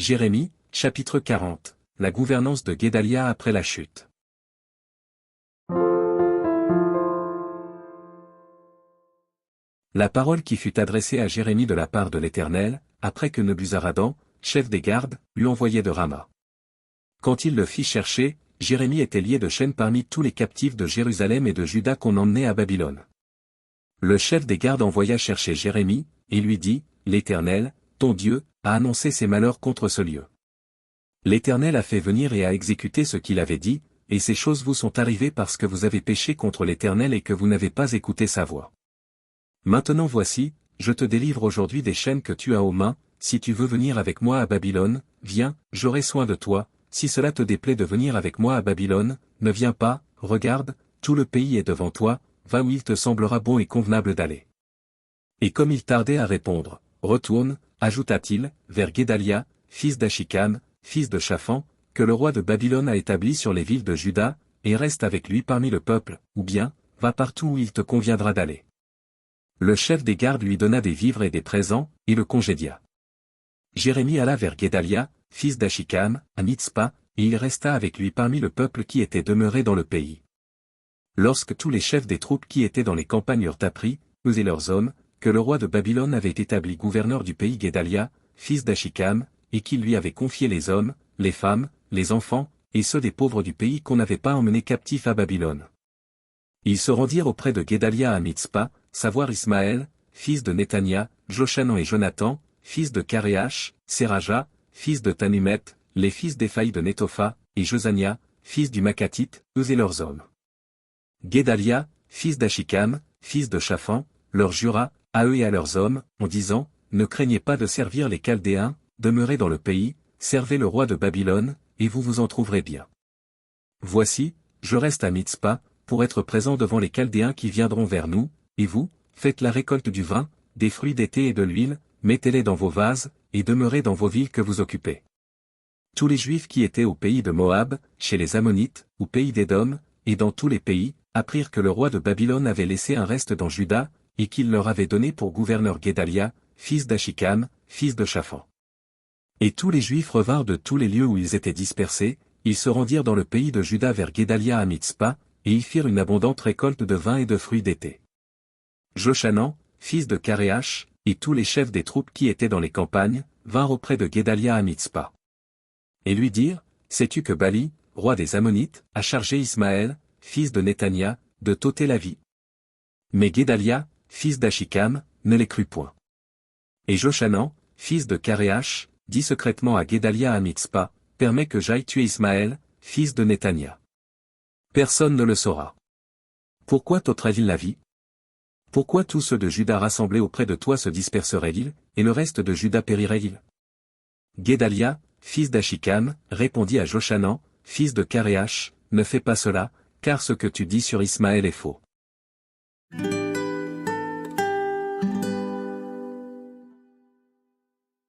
Jérémie, chapitre 40, la gouvernance de Guédalia après la chute. La parole qui fut adressée à Jérémie de la part de l'Éternel, après que Nebuzaradan, chef des gardes, lui envoyait de Rama. Quand il le fit chercher, Jérémie était lié de chaînes parmi tous les captifs de Jérusalem et de Juda qu'on emmenait à Babylone. Le chef des gardes envoya chercher Jérémie, et lui dit, « L'Éternel, ton Dieu, a annoncé ses malheurs contre ce lieu. L'Éternel a fait venir et a exécuté ce qu'il avait dit, et ces choses vous sont arrivées parce que vous avez péché contre l'Éternel et que vous n'avez pas écouté sa voix. Maintenant voici, je te délivre aujourd'hui des chaînes que tu as aux mains, si tu veux venir avec moi à Babylone, viens, j'aurai soin de toi, si cela te déplaît de venir avec moi à Babylone, ne viens pas, regarde, tout le pays est devant toi, va où il te semblera bon et convenable d'aller. » Et comme il tardait à répondre, « Retourne, ajouta-t-il, vers Guédalia, fils d'Achikam, fils de Shaphan, que le roi de Babylone a établi sur les villes de Juda, et reste avec lui parmi le peuple, ou bien, va partout où il te conviendra d'aller. » Le chef des gardes lui donna des vivres et des présents, et le congédia. Jérémie alla vers Guédalia, fils d'Achikam, à Mitzpa, et il resta avec lui parmi le peuple qui était demeuré dans le pays. Lorsque tous les chefs des troupes qui étaient dans les campagnes eurent appris, eux et leurs hommes, que le roi de Babylone avait établi gouverneur du pays Guédalia, fils d'Achikam, et qu'il lui avait confié les hommes, les femmes, les enfants, et ceux des pauvres du pays qu'on n'avait pas emmenés captifs à Babylone. Ils se rendirent auprès de Guédalia à Mitzpa, savoir Ismaël, fils de Netania, Joshanan et Jonathan, fils de Karéach, Seraja, fils de Tanumet, les fils d'Éphaï de Netopha, et Josania, fils du Makatite, eux et leurs hommes. Guédalia, fils d'Achikam, fils de Shaphan, leur jura, à eux et à leurs hommes, en disant, « Ne craignez pas de servir les Chaldéens, demeurez dans le pays, servez le roi de Babylone, et vous vous en trouverez bien. Voici, je reste à Mitzpa, pour être présent devant les Chaldéens qui viendront vers nous, et vous, faites la récolte du vin, des fruits d'été et de l'huile, mettez-les dans vos vases, et demeurez dans vos villes que vous occupez. » Tous les Juifs qui étaient au pays de Moab, chez les Ammonites, au pays d'Édom, et dans tous les pays, apprirent que le roi de Babylone avait laissé un reste dans Juda, et qu'il leur avait donné pour gouverneur Guédalia, fils d'Achikam, fils de Shaphan. Et tous les Juifs revinrent de tous les lieux où ils étaient dispersés, ils se rendirent dans le pays de Juda vers Guédalia à Mitzpa, et y firent une abondante récolte de vin et de fruits d'été. Joshanan, fils de Karéach, et tous les chefs des troupes qui étaient dans les campagnes, vinrent auprès de Guédalia à Mitzpa. Et lui dirent, « Sais-tu que Bali, roi des Ammonites, a chargé Ismaël, fils de Netania, de t'ôter la vie ?» Mais Guédalia, fils d'Achikam, ne les crut point. Et Joshanan, fils de Karéach, dit secrètement à Guédalia à Mitzpa, « Permets que j'aille tuer Ismaël, fils de Netania. Personne ne le saura. Pourquoi t'ôterait-il la vie? Pourquoi tous ceux de Juda rassemblés auprès de toi se disperseraient-ils, et le reste de Juda périrait-il? » Guédalia, fils d'Achikam, répondit à Joshanan, fils de Karéach, « Ne fais pas cela, car ce que tu dis sur Ismaël est faux.